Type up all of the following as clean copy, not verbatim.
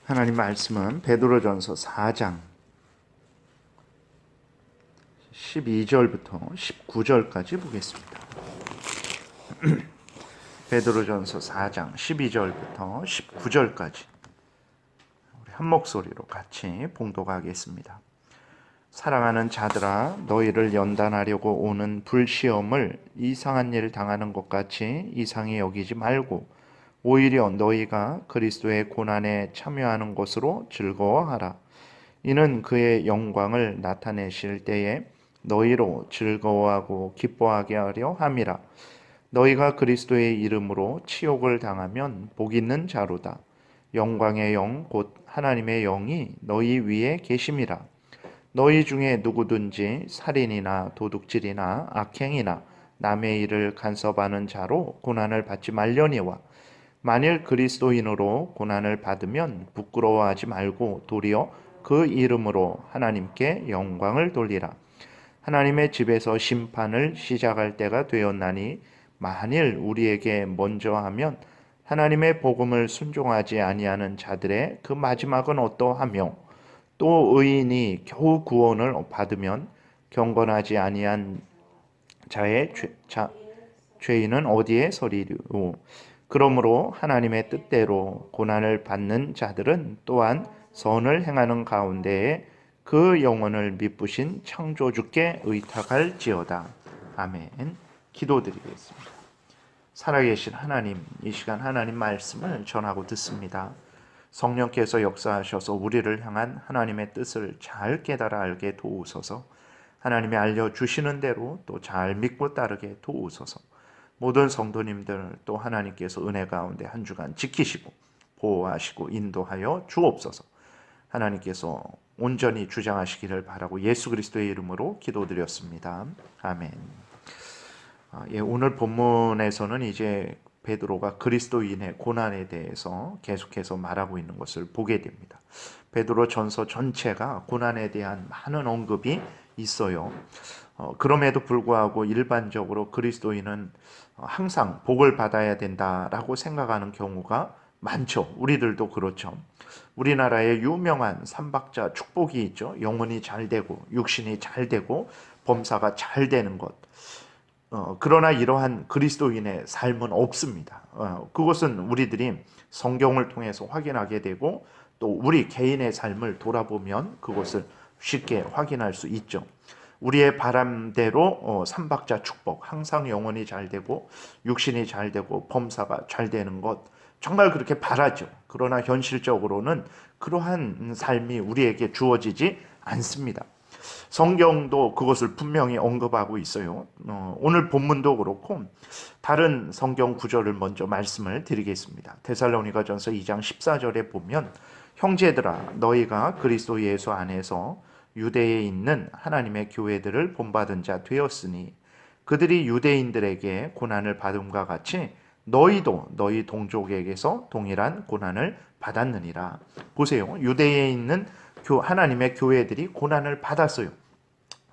하나님 말씀은 베드로전서 4장 12절부터 19절까지 보겠습니다. 베드로전서 4장 12절부터 19절까지 우리 한 목소리로 같이 봉독하겠습니다. 사랑하는 자들아, 너희를 연단하려고 오는 불시험을 이상한 일 당하는 것 같이 이상히 여기지 말고 오히려 너희가 그리스도의 고난에 참여하는 것으로 즐거워하라. 이는 그의 영광을 나타내실 때에 너희로 즐거워하고 기뻐하게 하려 함이라. 너희가 그리스도의 이름으로 치욕을 당하면 복 있는 자로다. 영광의 영 곧 하나님의 영이 너희 위에 계심이라. 너희 중에 누구든지 살인이나 도둑질이나 악행이나 남의 일을 간섭하는 자로 고난을 받지 말려니와 만일 그리스도인으로 고난을 받으면 부끄러워하지 말고 도리어 그 이름으로 하나님께 영광을 돌리라. 하나님의 집에서 심판을 시작할 때가 되었나니 만일 우리에게 먼저 하면 하나님의 복음을 순종하지 아니하는 자들의 그 마지막은 어떠하며 또 의인이 겨우 구원을 받으면 경건하지 아니한 자의 죄인은 어디에 서리요. 그러므로 하나님의 뜻대로 고난을 받는 자들은 또한 선을 행하는 가운데에 그 영혼을 미쁘신 창조주께 의탁할지어다. 아멘. 기도드리겠습니다. 살아계신 하나님, 이 시간 하나님 말씀을 전하고 듣습니다. 성령께서 역사하셔서 우리를 향한 하나님의 뜻을 잘 깨달아 알게 도우소서. 하나님이 알려주시는 대로 또 잘 믿고 따르게 도우소서. 모든 성도님들 또 하나님께서 은혜 가운데 한 주간 지키시고 보호하시고 인도하여 주옵소서. 하나님께서 온전히 주장하시기를 바라고 예수 그리스도의 이름으로 기도드렸습니다. 아멘. 오늘 본문에서는 이제 베드로가 그리스도인의 고난에 대해서 계속해서 말하고 있는 것을 보게 됩니다. 베드로 전서 전체가 고난에 대한 많은 언급이 있어요. 그럼에도 불구하고 일반적으로 그리스도인은 항상 복을 받아야 된다라고 생각하는 경우가 많죠. 우리들도 그렇죠. 우리나라에 유명한 삼박자 축복이 있죠. 영혼이 잘 되고 육신이 잘 되고 범사가 잘 되는 것. 그러나 이러한 그리스도인의 삶은 없습니다. 그것은 우리들이 성경을 통해서 확인하게 되고 또 우리 개인의 삶을 돌아보면 그것을 쉽게 확인할 수 있죠. 우리의 바람대로 삼박자 축복, 항상 영혼이 잘 되고 육신이 잘 되고 범사가 잘 되는 것 정말 그렇게 바라죠. 그러나 현실적으로는 그러한 삶이 우리에게 주어지지 않습니다. 성경도 그것을 분명히 언급하고 있어요. 오늘 본문도 그렇고 다른 성경 구절을 먼저 말씀을 드리겠습니다. 데살로니가전서 2장 14절에 보면 형제들아 너희가 그리스도 예수 안에서 유대에 있는 하나님의 교회들을 본받은 자 되었으니 그들이 유대인들에게 고난을 받음과 같이 너희도 너희 동족에게서 동일한 고난을 받았느니라. 보세요. 유대에 있는 하나님의 교회들이 고난을 받았어요.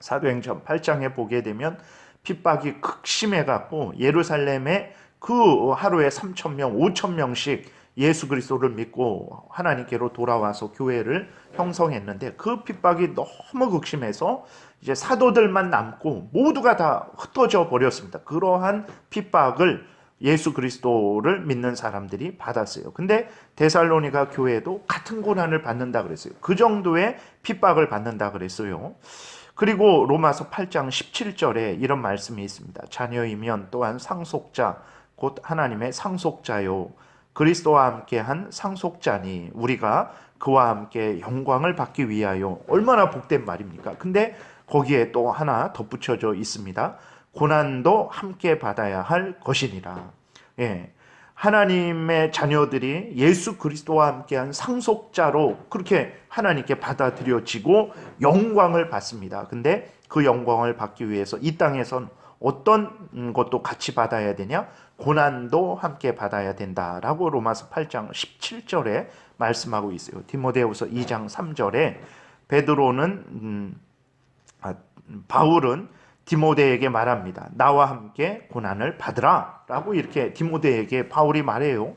사도행전 8장에 보게 되면 핍박이 극심해갖고 예루살렘에 그 하루에 3,000명, 5,000명씩 예수 그리스도를 믿고 하나님께로 돌아와서 교회를 형성했는데 그 핍박이 너무 극심해서 이제 사도들만 남고 모두가 다 흩어져 버렸습니다. 그러한 핍박을 예수 그리스도를 믿는 사람들이 받았어요. 근데 데살로니가 교회도 같은 고난을 받는다 그랬어요. 그 정도의 핍박을 받는다 그랬어요. 그리고 로마서 8장 17절에 이런 말씀이 있습니다. 자녀이면 또한 상속자 곧 하나님의 상속자요 그리스도와 함께한 상속자니 우리가 그와 함께 영광을 받기 위하여. 얼마나 복된 말입니까? 근데 거기에 또 하나 덧붙여져 있습니다. 고난도 함께 받아야 할 것이니라. 예, 하나님의 자녀들이 예수 그리스도와 함께한 상속자로 그렇게 하나님께 받아들여지고 영광을 받습니다. 근데 그 영광을 받기 위해서 이 땅에선 어떤 것도 같이 받아야 되냐? 고난도 함께 받아야 된다라고 로마서 8장 17절에 말씀하고 있어요. 디모데후서 2장 3절에 바울은 디모데에게 말합니다. 나와 함께 고난을 받으라 라고 이렇게 디모데에게 바울이 말해요.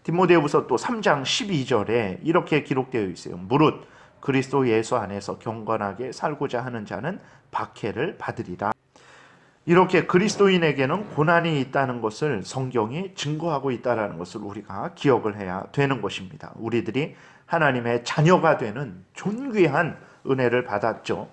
디모데후서 또 3장 12절에 이렇게 기록되어 있어요. 무릇 그리스도 예수 안에서 경건하게 살고자 하는 자는 박해를 받으리라. 이렇게 그리스도인에게는 고난이 있다는 것을 성경이 증거하고 있다는 것을 우리가 기억을 해야 되는 것입니다. 우리들이 하나님의 자녀가 되는 존귀한 은혜를 받았죠.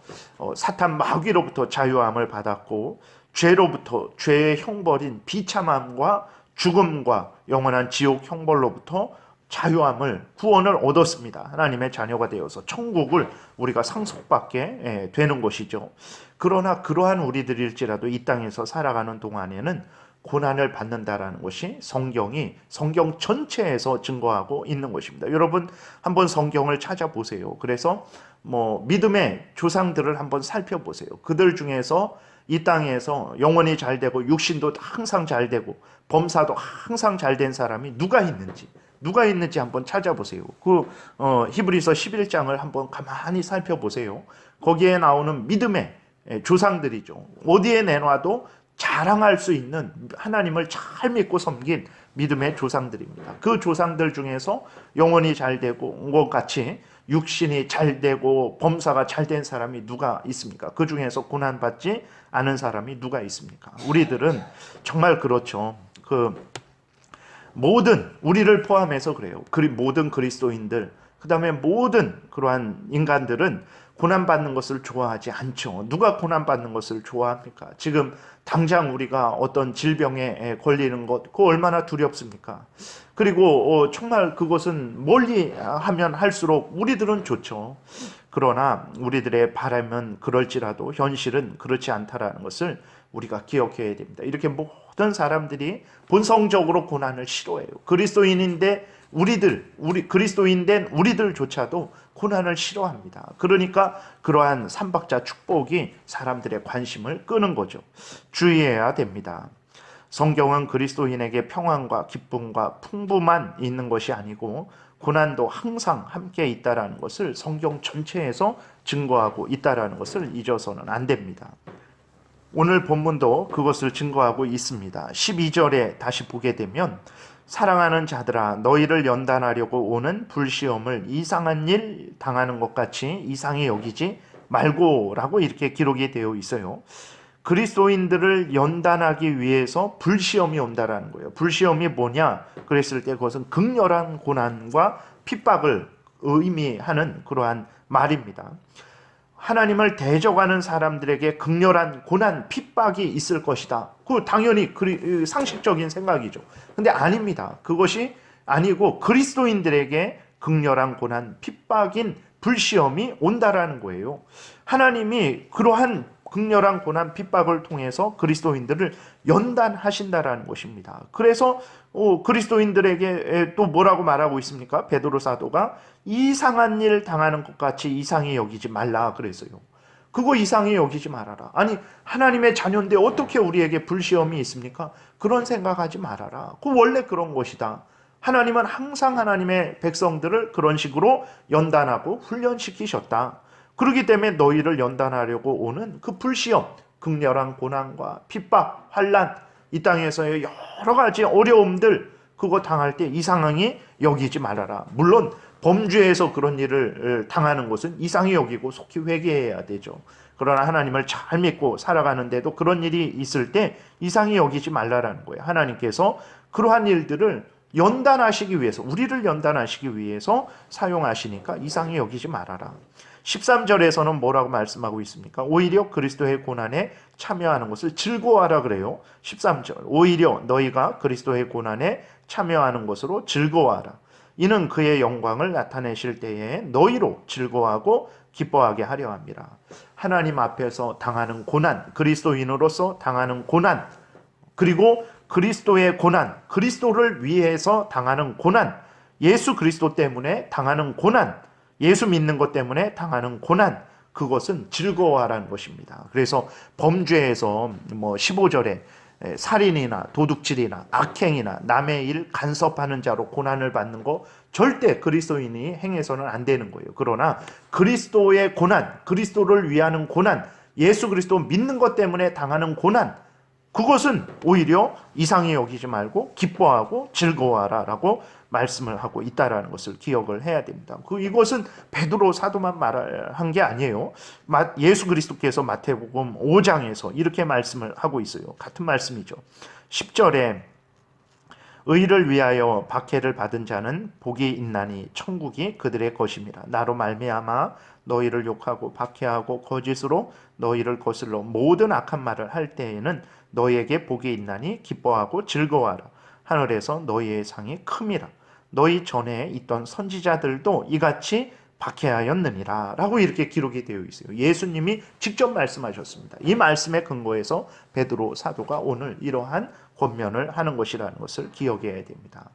사탄 마귀로부터 자유함을 받았고 죄로부터 죄의 형벌인 비참함과 죽음과 영원한 지옥 형벌로부터 자유함을 구원을 얻었습니다. 하나님의 자녀가 되어서 천국을 우리가 상속받게 되는 것이죠. 그러나 그러한 우리들일지라도 이 땅에서 살아가는 동안에는 고난을 받는다라는 것이 성경 전체에서 증거하고 있는 것입니다. 여러분 한번 성경을 찾아보세요. 그래서 믿음의 조상들을 한번 살펴보세요. 그들 중에서 이 땅에서 영혼이 잘 되고 육신도 항상 잘 되고 범사도 항상 잘 된 사람이 누가 있는지 한번 찾아보세요. 히브리서 11장을 한번 가만히 살펴보세요. 거기에 나오는 믿음의 조상들이죠. 어디에 내놔도 자랑할 수 있는 하나님을 잘 믿고 섬긴 믿음의 조상들입니다. 그 조상들 중에서 영혼이 잘 되고 것 같이 육신이 잘 되고 범사가 잘 된 사람이 누가 있습니까? 그 중에서 고난받지 않은 사람이 누가 있습니까? 우리들은 정말 그렇죠. 모든 우리를 포함해서 그래요. 모든 그리스도인들, 그 다음에 모든 그러한 인간들은 고난받는 것을 좋아하지 않죠. 누가 고난받는 것을 좋아합니까? 지금 당장 우리가 어떤 질병에 걸리는 것, 그거 얼마나 두렵습니까? 그리고 정말 그것은 멀리 하면 할수록 우리들은 좋죠. 그러나 우리들의 바람은 그럴지라도 현실은 그렇지 않다라는 것을 우리가 기억해야 됩니다. 이렇게 모든 사람들이 본성적으로 고난을 싫어해요. 그리스도인된 우리들조차도 고난을 싫어합니다. 그러니까 그러한 삼박자 축복이 사람들의 관심을 끄는 거죠. 주의해야 됩니다. 성경은 그리스도인에게 평안과 기쁨과 풍부만 있는 것이 아니고 고난도 항상 함께 있다라는 것을 성경 전체에서 증거하고 있다라는 것을 잊어서는 안 됩니다. 오늘 본문도 그것을 증거하고 있습니다. 12절에 다시 보게 되면 사랑하는 자들아 너희를 연단하려고 오는 불시험을 이상한 일 당하는 것 같이 이상히 여기지 말고 라고 이렇게 기록이 되어 있어요. 그리스도인들을 연단하기 위해서 불시험이 온다라는 거예요. 불시험이 뭐냐? 그랬을 때 그것은 극렬한 고난과 핍박을 의미하는 그러한 말입니다. 하나님을 대적하는 사람들에게 극렬한 고난, 핍박이 있을 것이다. 그 당연히 상식적인 생각이죠. 근데 아닙니다. 그것이 아니고 그리스도인들에게 극렬한 고난, 핍박인 불시험이 온다라는 거예요. 하나님이 그러한 극렬한 고난, 핍박을 통해서 그리스도인들을 연단하신다라는 것입니다. 그래서 그리스도인들에게 또 뭐라고 말하고 있습니까? 베드로 사도가 이상한 일 당하는 것 같이 이상히 여기지 말라 그랬어요. 그거 이상히 여기지 말아라. 아니 하나님의 자녀인데 어떻게 우리에게 불시험이 있습니까? 그런 생각하지 말아라. 그 원래 그런 것이다. 하나님은 항상 하나님의 백성들을 그런 식으로 연단하고 훈련시키셨다. 그렇기 때문에 너희를 연단하려고 오는 그 불시험, 극렬한 고난과 핍박, 환난, 이 땅에서의 여러 가지 어려움들 그거 당할 때 이상하게 여기지 말아라. 물론 범죄에서 그런 일을 당하는 것은 이상히 여기고 속히 회개해야 되죠. 그러나 하나님을 잘 믿고 살아가는데도 그런 일이 있을 때 이상히 여기지 말라라는 거예요. 하나님께서 그러한 일들을 연단하시기 위해서, 우리를 연단하시기 위해서 사용하시니까 이상히 여기지 말아라. 13절에서는 뭐라고 말씀하고 있습니까? 오히려 그리스도의 고난에 참여하는 것을 즐거워하라 그래요. 13절 오히려 너희가 그리스도의 고난에 참여하는 것으로 즐거워하라. 이는 그의 영광을 나타내실 때에 너희로 즐거워하고 기뻐하게 하려 함이라. 하나님 앞에서 당하는 고난, 그리스도인으로서 당하는 고난, 그리고 그리스도의 고난, 그리스도를 위해서 당하는 고난, 예수 그리스도 때문에 당하는 고난, 예수 믿는 것 때문에 당하는 고난, 그것은 즐거워하라는 것입니다. 그래서 범죄에서 15절에 살인이나 도둑질이나 악행이나 남의 일 간섭하는 자로 고난을 받는 거 절대 그리스도인이 행해서는 안 되는 거예요. 그러나 그리스도의 고난, 그리스도를 위하는 고난, 예수 그리스도 믿는 것 때문에 당하는 고난, 그것은 오히려 이상히 여기지 말고 기뻐하고 즐거워하라 라고 말씀을 하고 있다라는 것을 기억을 해야 됩니다. 이것은 베드로 사도만 말한 게 아니에요. 예수 그리스도께서 마태복음 5장에서 이렇게 말씀을 하고 있어요. 같은 말씀이죠. 10절에 의를 위하여 박해를 받은 자는 복이 있나니 천국이 그들의 것임이라. 나로 말미암아 너희를 욕하고 박해하고 거짓으로 너희를 거슬러 모든 악한 말을 할 때에는 너희에게 복이 있나니 기뻐하고 즐거워하라. 하늘에서 너희의 상이 큼이라. 너희 전에 있던 선지자들도 이같이 박해하였느니라 라고 이렇게 기록이 되어 있어요. 예수님이 직접 말씀하셨습니다. 이 말씀에 근거해서 베드로 사도가 오늘 이러한 권면을 하는 것이라는 것을 기억해야 됩니다.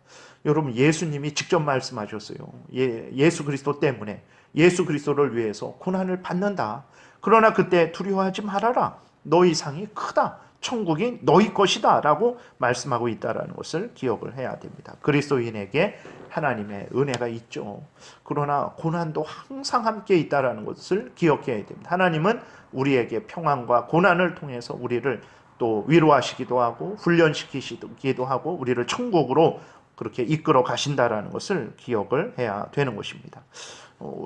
여러분, 예수님이 직접 말씀하셨어요. 예수 그리스도 때문에, 예수 그리스도를 위해서 고난을 받는다. 그러나 그때 두려워하지 말아라. 너희 상이 크다. 천국이 너희 것이다 라고 말씀하고 있다는 것을 기억을 해야 됩니다. 그리스도인에게 하나님의 은혜가 있죠. 그러나 고난도 항상 함께 있다는 것을 기억해야 됩니다. 하나님은 우리에게 평안과 고난을 통해서 우리를 또 위로하시기도 하고 훈련시키시기도 하고 우리를 천국으로 그렇게 이끌어 가신다라는 것을 기억을 해야 되는 것입니다.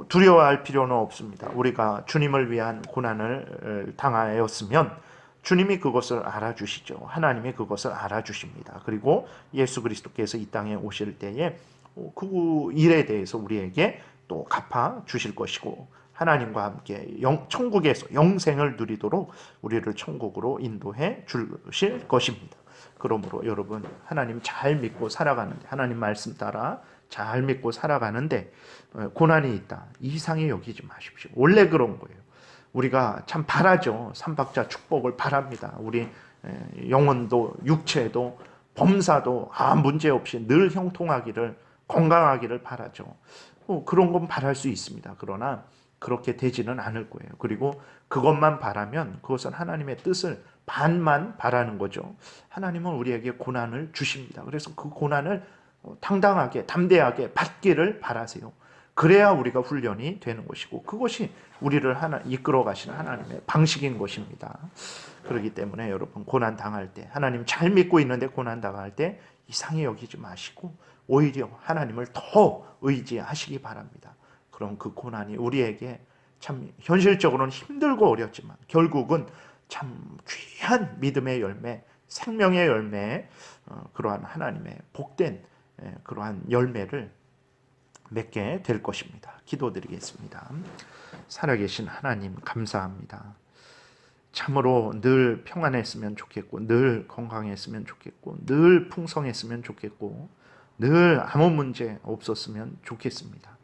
두려워할 필요는 없습니다. 우리가 주님을 위한 고난을 당하였으면 주님이 그것을 알아주시죠. 하나님이 그것을 알아주십니다. 그리고 예수 그리스도께서 이 땅에 오실 때에 그 일에 대해서 우리에게 또 갚아 주실 것이고 하나님과 함께 천국에서 영생을 누리도록 우리를 천국으로 인도해 주실 것입니다. 그러므로 여러분, 하나님 잘 믿고 살아가는데, 하나님 말씀 따라 잘 믿고 살아가는데 고난이 있다, 이상히 여기지 마십시오. 원래 그런 거예요. 우리가 참 바라죠. 삼박자 축복을 바랍니다. 우리 영혼도 육체도 범사도 문제없이 늘 형통하기를, 건강하기를 바라죠. 그런 건 바랄 수 있습니다. 그러나 그렇게 되지는 않을 거예요. 그리고 그것만 바라면 그것은 하나님의 뜻을 반만 바라는 거죠. 하나님은 우리에게 고난을 주십니다. 그래서 그 고난을 당당하게 담대하게 받기를 바라세요. 그래야 우리가 훈련이 되는 것이고 그것이 우리를 이끌어 가시는 하나님의 방식인 것입니다. 그렇기 때문에 여러분, 고난 당할 때, 하나님 잘 믿고 있는데 고난 당할 때 이상히 여기지 마시고 오히려 하나님을 더 의지하시기 바랍니다. 그럼 그 고난이 우리에게 참 현실적으로는 힘들고 어렵지만 결국은 참 귀한 믿음의 열매, 생명의 열매, 그러한 하나님의 복된 그러한 열매를 맺게 될 것입니다. 기도드리겠습니다. 살아계신 하나님, 감사합니다. 참으로 늘 평안했으면 좋겠고, 늘 건강했으면 좋겠고, 늘 풍성했으면 좋겠고, 늘 아무 문제 없었으면 좋겠습니다.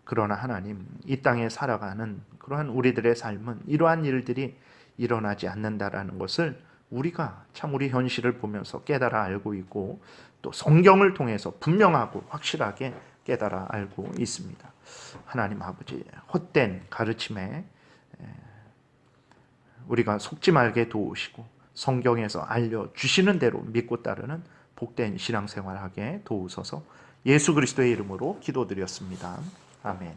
그러나 하나님, 이 땅에 살아가는 그러한 우리들의 삶은 이러한 일들이 일어나지 않는다라는 것을 우리가 참 우리 현실을 보면서 깨달아 알고 있고, 또 성경을 통해서 분명하고 확실하게 깨달아 알고 있습니다. 하나님 아버지, 헛된 가르침에 우리가 속지 말게 도우시고 성경에서 알려주시는 대로 믿고 따르는 복된 신앙생활하게 도우소서. 예수 그리스도의 이름으로 기도드렸습니다. 아멘.